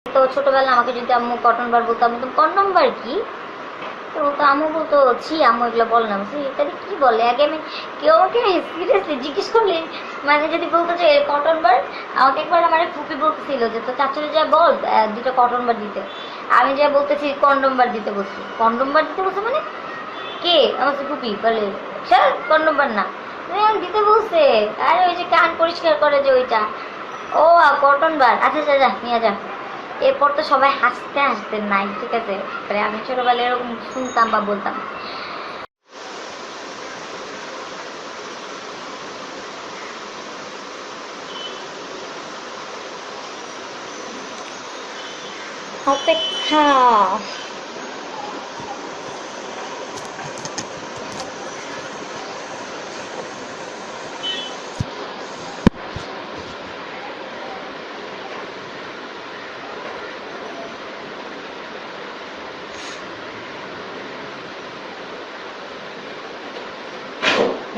তো ছোটবেলা আমাকে যদি আম্মু কটন বার বলতো, আমি বলতাম কন্ডম বার কি? তো বলতো, আম্মু বলতো ছি আম্মু এগুলো বল না। বলছি এটা কি বলে? আগে আমি কেউ আমাকে সিরিয়াসলি জিজ্ঞেস করলে মানে যদি বলতো যে কটন বার, আমাকে একবার আমার এক ফুপি বলতেছিল যে তো চাচুরে যা বল দুটো কটন বার দিতে। আমি যা বলতেছি কন্ডম বার দিতে বলছি। কন্ডম বার দিতে বলছে মানে কে? আমার ফুপি বলে স্যার কন্ডম বার না দিতে বলছে। আরে ওই যে কান পরিষ্কার করে যে ওইটা। ও কটন বার, আচ্ছা যা যা নিয়ে যা। এরপর তো সবাই হাসতে হাসতে নাই, ঠিক আছে। আমি ছোটবেলায় এরকম শুনতাম বা বলতাম। অপেক্ষা।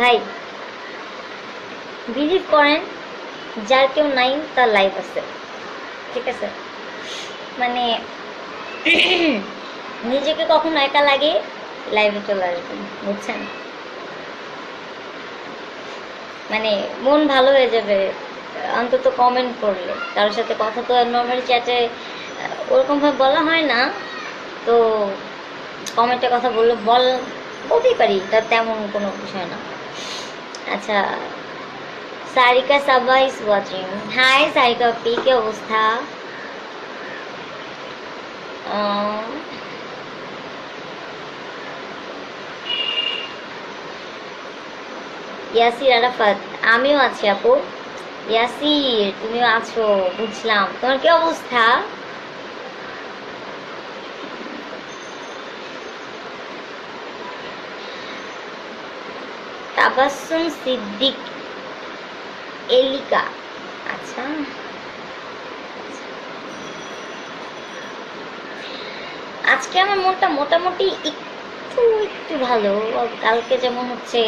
ভাই বিলিভ করেন, যার কেউ নাই তার লাইফ আছে, ঠিক আছে। মানে নিজেকে কখনো একা লাগে লাইফে চলে আসবেন, বুঝছেন। মানে মন ভালো হয়ে যাবে অন্তত কমেন্ট করলে। কারোর সাথে কথা তো নর্মালি চ্যাটে ওরকমভাবে বলা হয় না, তো কমেন্টে কথা বলতেই পারি, তার তেমন কোনো বিষয় না। আচ্ছা, Sarika Saba is watching. Hi Sarika P, কি অবস্থা? ইয়াসির আরাফাত, আমিও আছি আপু। ইয়াসির তুমিও আছো, বুঝলাম। তোমার কি অবস্থা? তাবাসসুম সিদ্দিক এলিকা, আচ্ছা। আজকে আমার মনটা মোটামুটি একটু একটু ভালো। কালকে যেমন হচ্ছে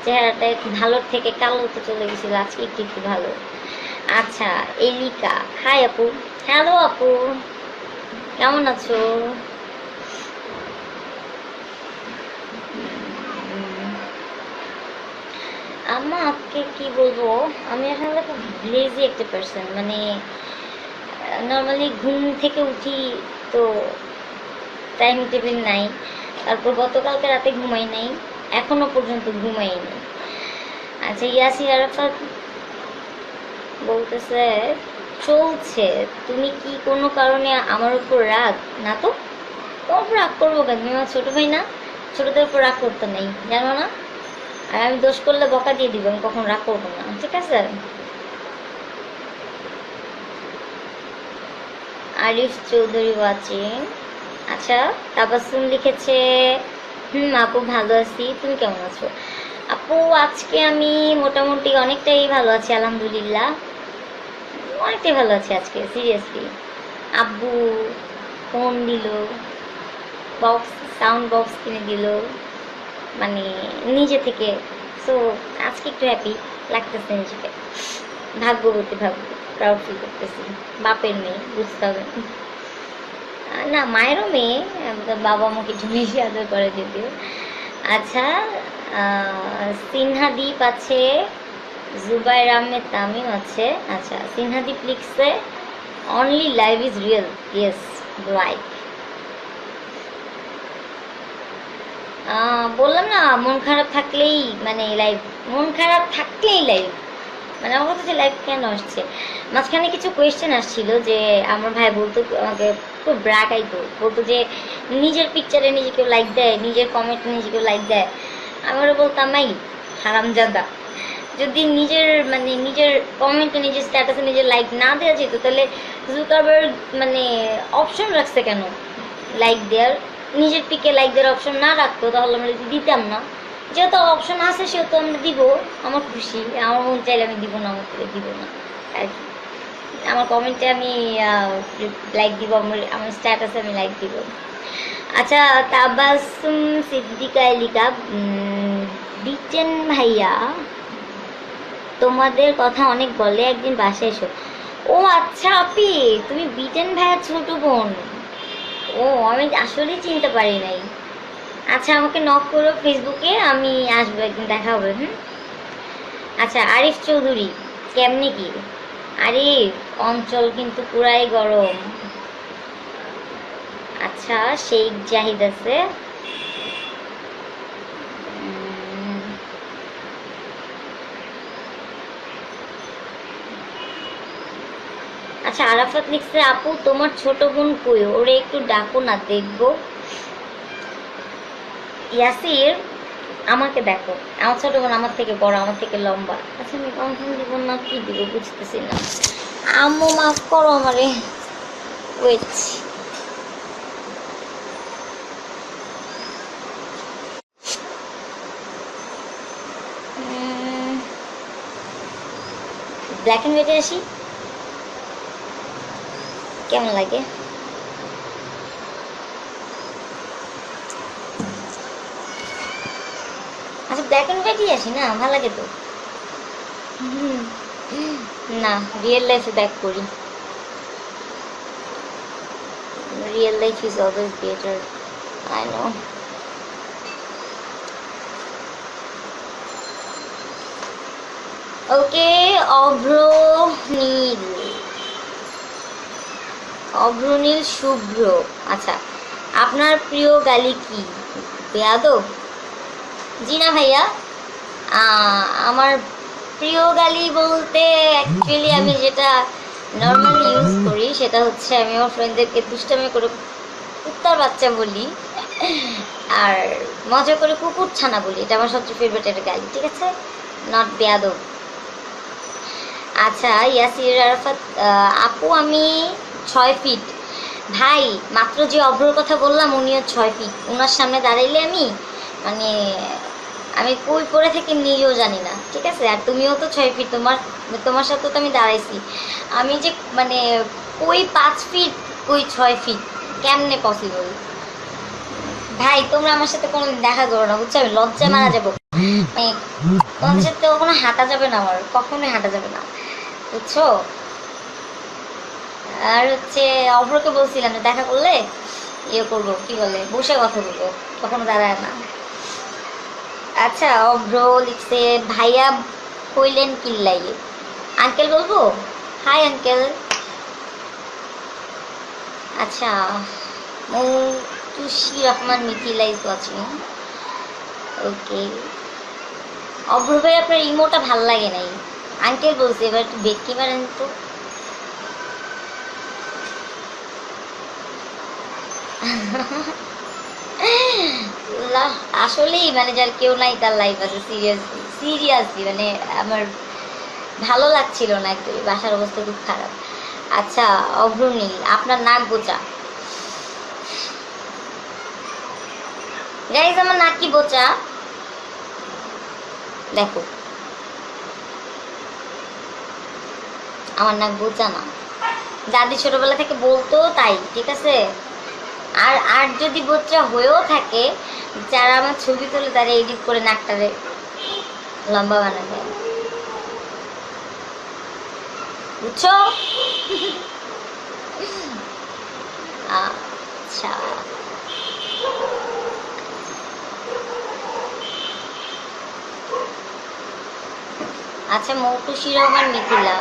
চেহারাটা একটু ভালোর থেকে কালোতে চলে গেছিল, আজকে একটু একটু ভালো। আচ্ছা, এলিকা, হাই আপু। হ্যালো আপু, কেমন আছো? আমাকে কি বলবো, আমি আসলে খুব লেজি একটা পার্সন। মানে নর্মালি ঘুম থেকে উঠি তো টাইম টেবিল নাই। তারপর গতকালকে রাতে ঘুমাই নাই, এখনো পর্যন্ত ঘুমাই নাই। আচ্ছা, ইয়াসির আরাফাত বলতেছে চলছে, তুমি কি কোনো কারণে আমার উপর রাগ? না তো, তোমার উপর রাগ করবো কেন? তুমি আমার ছোটো ভাই না? ছোটদের উপর রাগ করতে নেই, জানো না? আর আমি দোষ করলে বকা দিয়ে দিব, আমি কখন রাগ করবো না, ঠিক আছে। আরিফ চৌধুরী ওয়াচিং। আচ্ছা, তাবাসসুম লিখেছে আপু ভালো আছি, তুমি কেমন আছো? আপু আজকে আমি মোটামুটি অনেকটাই ভালো আছি, আলহামদুলিল্লাহ। অনেকটাই ভালো আছি আজকে, সিরিয়াসলি। আব্বু ফোন দিল, বক্স, সাউন্ড বক্স কিনে দিল, মানে নিজে থেকে। সো আজকে একটু হ্যাপি লাগতেছে নিজেকে, ভাগ্যবতী ভাগ্য, প্রাউড ফিল করতেছি। বাপের মেয়ে, বুঝতে হবে। না, মায়েরও মেয়ে, বাবা আমাকে একটু বেশি আদর করে যদিও। আচ্ছা, সিনহাদীপ আছে, জুবাইর আহমেদ তামিম আছে। আচ্ছা, সিনহাদীপ লিখছে only live is real, yes like. বললাম না, মন খারাপ থাকলেই মানে লাইভ, মন খারাপ থাকলেই লাইভ। মানে আমার কথা, লাইভ কেন আসছে, মাঝখানে কিছু কোয়েশ্চেন আসছিল যে আমার ভাই বলতো আমাকে, খুব ব্র্যাক আইতো, বলতো যে নিজের পিকচারে নিজে কেউ লাইক দেয়, নিজের কমেন্টে নিজে কেউ লাইক দেয়। আমারও বলতাম মাই হারামজাদা, যদি নিজের মানে নিজের কমেন্টে নিজের স্ট্যাটাসে নিজের লাইক না দেওয়া যেত, তাহলে জুকারবার্গ মানে অপশন রাখছে কেন লাইক দেওয়ার? নিজের পিকে লাইক দেওয়ার অপশন না রাখতো তাহলে আমরা দিতাম না। যেহেতু অপশন আছে সেহেতু আমরা দিব। আমার খুশি, আমার মন চাইলে আমি দিব, না আমার দিব না আর কি। আমার কমেন্টে আমি লাইক দিব, আমার স্ট্যাটাসে আমি লাইক দিব। আচ্ছা, তাবাসসুম সিদ্দিকা এলিকা, বিচেন ভাইয়া তোমাদের কথা অনেক বলে, একদিন বাসায় এসো। ও আচ্ছা আপি, তুমি বিটেন ভাইয়ের ছোট বোন। ও, আমি আসলে চিনতে পারি নাই। আচ্ছা আমাকে নক করো ফেসবুকে, আমি আসবো একদিন, দেখা হবে। হুম। আচ্ছা আরিফ চৌধুরী, কেমনি কি? আরিফ, অঞ্চল কিন্তু পুরাই গরম। আচ্ছা শেখ জাহিদ আছে। উম, আচ্ছা আরাফাত লিখছে, আপু তোমার ছোট বোন কই, ওরে একটু ডাকো না, দেখবো। ইয়াসির, আমাকে দেখো, আমার ছোট বোন আমার থেকে বড়, আমার থেকে লম্বা। আচ্ছা আমি কনফার্ম দিব না কি দিব বুঝতেছি না। আম্মু মাফ করো আমারে। ওয়েট। ব্ল্যাক অ্যান্ড হোয়াইটে আসি, কেমন লাগে? আচ্ছা ব্ল্যাক অ্যান্ড হোয়াইটই আসি না, ভালো লাগে তো। হুম, না, রিয়েল লাইফে ব্যাক করি। Real life is always better, I know. Okay, Abhra Neel, Abhraneel Shubhra. আচ্ছা, আপনার প্রিয় গালি কি? বেয়াদব? জি না ভাইয়া, আমার প্রিয় গালি বলতে অ্যাকচুয়ালি আমি যেটা নর্মালি ইউজ করি সেটা হচ্ছে আমি আমার ফ্রেন্ডদেরকে দুষ্টামি করে কুত্তার বাচ্চা বলি, আর মজা করে কুকুর ছানা বলি। এটা আমার সবচেয়ে ফেভারিট একটা গালি, ঠিক আছে? নট বেয়াদব। আচ্ছা ইয়াসির আরাফাত, আপু আমি 6 ফিট। ভাই, মাত্র যে অভ্রর কথা বললাম উনিও 6 ফিট। ওনার সামনে দাঁড়াইলে আমি মানে আমি কই পড়ে থেকে নিজেও জানি না, ঠিক আছে? আর তুমিও তো 6 ফিট, তোমার সাথে তো আমি দাঁড়াইছি। আমি যে মানে কই 5 ফিট, কই 6 ফিট, কেমনে পসিবল? ভাই তোমরা আমার সাথে কোনোদিন দেখা করো না, বুঝছো? আমি লজ্জায় মারা যাবো। মানে তোমাদের সাথে কখনো হাঁটা যাবে না, আমার কখনোই হাঁটা যাবে না, বুঝছো? আর হচ্ছে অভ্রকে বলছিলাম যে দেখা করলে ইয়ে করবো, কি বলে, বসে কথা বলবো, কখনো দাঁড়ায় না। আচ্ছা অভ্র লিখছে, ভাইয়া কইলেন কিল্লাই, আঙ্কেল বলবো? Hi uncle. আচ্ছা মৌতুসি রহমান মিথিলা ইজ ওয়াচিং। ওকে, অভ্র ভাই আপনার ইমোটা ভাল লাগে নাই, আঙ্কেল বলছে, এবার একটু বেটকি মারেন তো। আসলেই মানে যার কেউ নাই তার লাইফ আছে, সিরিয়াসলি সিরিয়াসলি মানে আমার ভালো লাগছিল না একটু, বাসার অবস্থা খুব খারাপ। আচ্ছা অভ্রনীল, আপনার নাক বোচা। গাইজ আমার নাক কি বোচা? দেখো, আমার নাক বোচা না, দাদি ছোটবেলা থেকে বলতো তাই, ঠিক আছে? আর আর যদি বোচা হয়েও থাকে, যারা আমার ছবি তোলে তারা এডিট করে নাকটারে লম্বা বানায় দেয়, বুঝছো? আচ্ছা আচ্ছা মৌটুসি রহমান মিথিলা,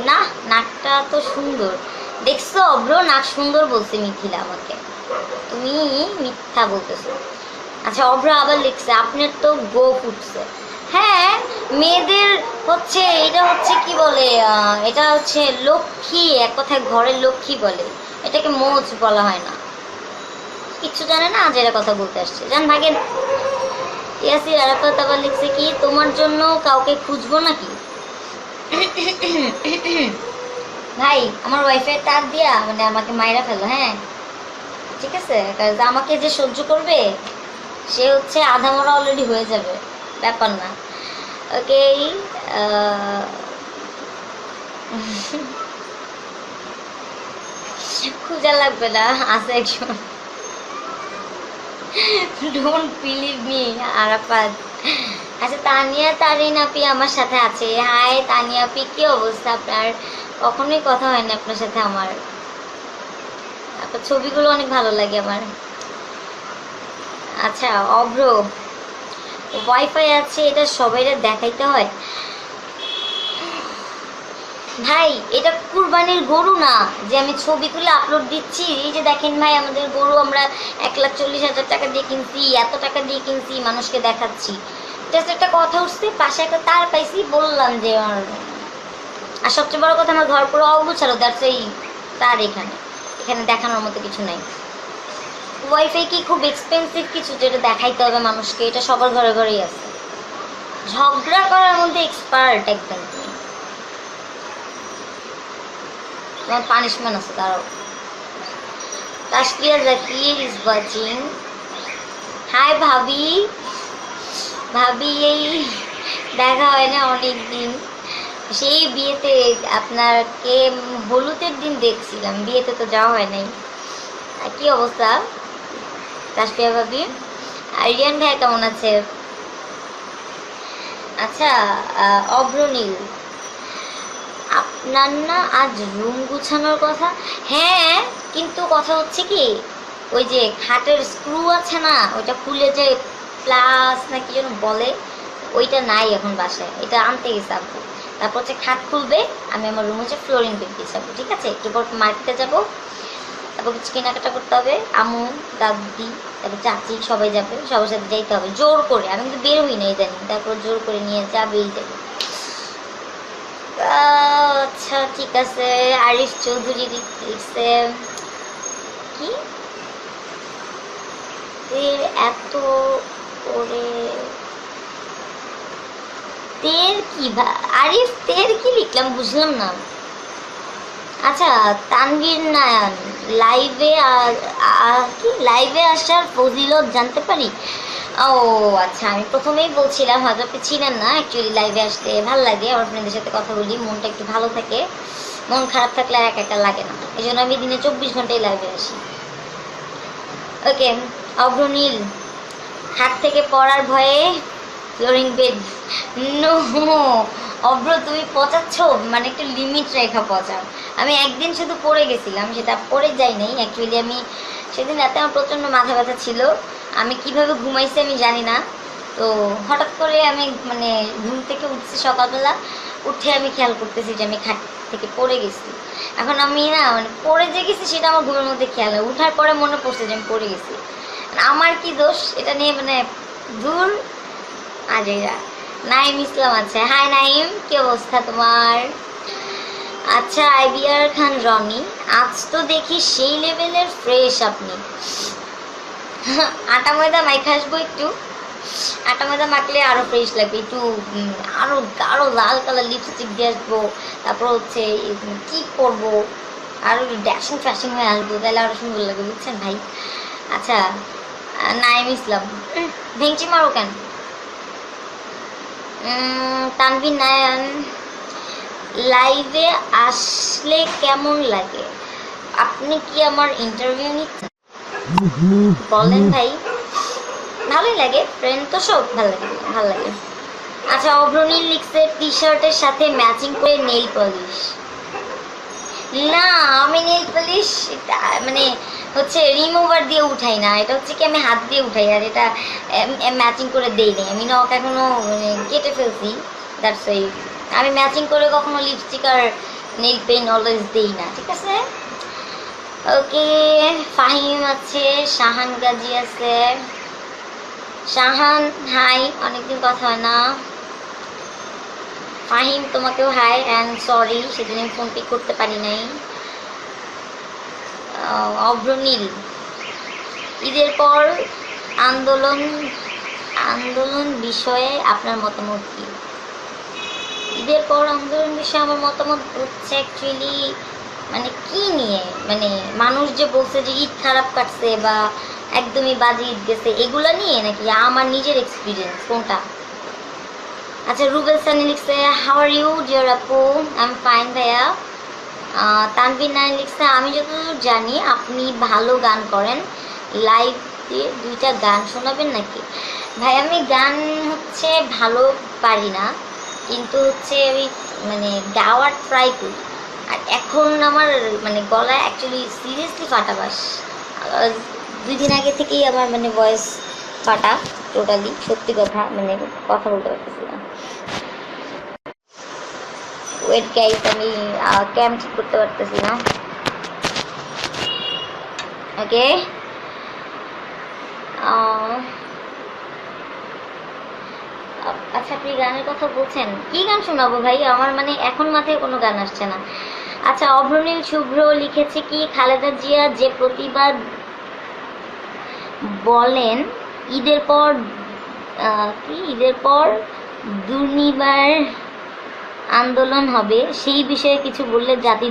না, নাকটা তো সুন্দর। দেখছো অব্র, নাক সুন্দর বলছে মিথিলা আমাকে, তুমি মিথ্যা বলতেছো। আচ্ছা অভ্র আবার লিখছে, আপনার তো গো ফুটছে। হ্যাঁ, মেয়েদের হচ্ছে এটা হচ্ছে কি বলে, এটা হচ্ছে লক্ষ্মী, এক কথায় ঘরের লক্ষ্মী বলে, এটাকে মোচ বলা হয় না। কিচ্ছু জানে না, আজেরা কথা বলতে আসছে, জান ভাগেন। ইয়াসির আরাফাত আবার লিখছে কি, তোমার জন্য কাউকে খুঁজবো নাকি? ভাই আমার ওয়াইফাই তার দিয়া মানে আমাকে মাইরা ফেলো, হ্যাঁ ঠিক আছে? কারণ আমাকে যে সহ্য করবে সে হচ্ছে আধা মরা অলরেডি হয়ে যাবে, ব্যাপার না। ওকে, খুঁজা লাগবে না, আছে একজন। Don't believe me Arafat. আচ্ছা তানিয়া তারিন আপি আমার সাথে আছে। হাই তানিয়া আপি, কি অবস্থা আপনার? কখনোই কথা হয়নি আপনার সাথে আমার। আপনার ছবিগুলো অনেক ভালো লাগে আমার। আচ্ছা অভ্র, ওয়াইফাই আছে এটা সবাইরে দেখাইতে হয়? ভাই এটা কুরবানির গরু না যে আমি ছবি তুলে আপলোড দিচ্ছি, এই যে দেখেন ভাই আমাদের গরু আমরা 1,40,000 টাকা দিয়ে কিনছি, এত টাকা দিয়ে কিনছি, মানুষকে দেখাচ্ছি। জাস্ট একটা কথা উঠছে, পাশে একটা তার পাইছি, বললাম যে আর সবচেয়ে বড় কথা আমার ঘর পুরো অগুছালো, দ্যাটস এই তার এখানে এখানে দেখানোর মতো কিছু নাই। ওয়াইফাই কি খুব এক্সপেন্সিভ কিছু যেটা দেখাইতে হবে মানুষকে? এটা সবার ঘরে ঘরেই আছে। ঝগড়া করার মধ্যে এক্সপার্ট একদম তুমি। তোমার পানিশমেন্ট আছে তারও। Taskia Zakir is watching. Hi ভাবি, ভাবি এই দেখা হয় না অনেক দিন। সেই বিয়েতে আপনাকে হলুদের দিন দেখছিলাম, বিয়েতে তো যাওয়া হয় নাই। কি অবস্থা তাসফিয়া ভাবি? আরিয়ান ভাই কেমন আছে? আচ্ছা অগ্রনীল, আপনার না আজ রুম গুছানোর কথা? হ্যাঁ, কিন্তু কথা হচ্ছে কি, ওই যে খাটের স্ক্রু আছে না, ওইটা খুলে যে প্লাস না কি যেন বলে, ওইটা নাই এখন বাসায়, এটা আনতে গেছে আব্বু। তারপর হচ্ছে খাট খুলবে, আমি আমার রুম হচ্ছে ফ্লোরিং বেড বিছাবো, ঠিক আছে? একটু পর মার্কেটে যাবো, তারপর কিছু কেনাকাটা করতে হবে, আম্মু দাদি তারপর চাচি সবাই যাবে, সবার সাথে যাইতে হবে জোর করে। আমি কিন্তু বের হই না ইদানিং, তারপর জোর করে নিয়ে যাবেই যাবে। আচ্ছা ঠিক আছে। আরিফ চৌধুরী লিখছে কি এত করে তের কি আরিফ তের কি লিখলাম বুঝলাম না। আচ্ছা তানভীর নায়ান, লাইভে কি লাইভে আসার ফজিলত জানতে পারি? ও আচ্ছা, আমি প্রথমেই বলছিলাম হয়তো আপনি ছিলেন না। অ্যাকচুয়ালি লাইভে আসলে ভাল লাগে, আমার ফ্রেন্ডদের সাথে কথা বলি, মনটা একটু ভালো থাকে। মন খারাপ থাকলে আর একা লাগে না, এই জন্য আমি দিনে 24 ঘন্টাই লাইভে আসি। ওকে অগ্রনীল, হাত থেকে পড়ার ভয়ে ফ্লোরিং বেড নো। অভ্র তুমি পচাচ্ছ, মানে একটু লিমিট রেখা পচাও। আমি একদিন শুধু পড়ে গেছিলাম, সেটা পড়ে যাই নাই অ্যাকচুয়ালি। আমি সেদিন রাতে আমার প্রচণ্ড মাথা ব্যথা ছিল, আমি কিভাবে ঘুমাইছি আমি জানি না। তো হঠাৎ করে আমি মানে ঘুম থেকে উঠছি সকালবেলা, উঠে আমি খেয়াল করতেছি যে আমি খাট থেকে পড়ে গেছি। এখন আমি না মানে পড়ে যে গেছি সেটা আমার ঘুমের মধ্যে খেয়াল হয়, উঠার পরে মনে পড়ছে যে আমি পড়ে গেছি। আমার কি দোষ এটা নিয়ে মানে দূর আজেরা। নাইম ইসলাম আছে, হাই নাইম, কি অবস্থা তোমার? আচ্ছা আইবিআর খান রনি, আজ তো দেখি সেই লেভেলের ফ্রেশ আপনি। আটা ময়দা মাইখা আসবো একটু, আটা ময়দা মাখলে আরো ফ্রেশ লাগবে, একটু আরো গাঢ় লাল কালার লিপস্টিক দিয়ে আসবো, তারপর হচ্ছে কি করবো আরো ড্যাশিং ফ্যাশিং হয়ে আসবো, তাহলে আরো সুন্দর লাগবে, বুঝছেন ভাই? আচ্ছা নাইম ইসলাম, ভেঙচি মারো কেন? তানভীর নায়ান, লাইভে আসলে কেমন লাগে? আপনি কি আমার ইন্টারভিউ নিচ্ছেন? বলেন ভাই। ভালোই লাগে, ফ্রেন্ড তো সব ভালো লাগে, ভালো লাগে। আচ্ছা অভ্রনীল লিখছে টি শার্টের সাথে ম্যাচিং করে নেল পলিশ। না আমি নেল পলিশ মানে হচ্ছে রিমুভার দিয়ে উঠাই না, এটা হচ্ছে কি আমি হাত দিয়ে উঠাই, আর এটা ম্যাচিং করে দেই নি। আমি নখ এখনো কেটে ফেলছি, দ্যাটস ওয়াই আমি ম্যাচিং করে কখনো লিপস্টিক আর নেল পেইন্ট অলওয়েজ দেই না, ঠিক আছে? ওকে ফাহিম আছে, শাহান গাজী আছে। শাহান হাই, অনেকদিন কথা হয় না। ফাহিম তোমাকেও হাই অ্যান্ড সরি সেদিন আমি ফোন পিক করতে পারি নাই। অভ্রনীল, ঈদের পর আন্দোলন আন্দোলন বিষয়ে আপনার মতামত কি? ঈদের পর আন্দোলন বিষয়ে আমার মতামত হচ্ছে অ্যাকচুয়ালি মানে কি নিয়ে, মানে মানুষ যে বলছে যে ঈদ খারাপ কাটছে বা একদমই বাজে ঈদ গেছে, এগুলা নিয়ে নাকি আমার নিজের এক্সপিরিয়েন্স কোনটা? আচ্ছা রুবেল সানি লিখছে হাউ আর ইউ ডিয়ার আপু? আই এম ফাইন ভাইয়া। তানভীর নাইন লিখছে আমি যতদূর জানি আপনি ভালো গান করেন, লাইভ দিয়ে 2টা গান শোনাবেন নাকি? ভাই আমি গান হচ্ছে ভালো পারি না, কিন্তু হচ্ছে আমি মানে গাওয়ার ট্রাই করি। আর এখন আমার মানে গলা অ্যাকচুয়ালি সিরিয়াসলি ফাটা বাস। 2 দিন আগে থেকেই আমার মানে ভয়েস ফাটা টোটালি, সত্যি কথা, মানে কথা বলতে পারতেছি না। ওয়েট গাইস, আমি ক্যাম ঠিক করতে পারতেছি না। ওকে, আচ্ছা আপনি গানের কথা বলছেন, কি গান শোনাবো ভাই? আমার মানে এখন মাথায় কোনো গান আসছে না। আচ্ছা, অভ্রনীল শুভ্র লিখেছে কি, খালেদা জিয়া যে প্রতিবাদ বলেন ঈদের পর কি ঈদের পর দুর্নিবার আন্দোলন হবে, সেই বিষয়ে কিছু বললে জাতি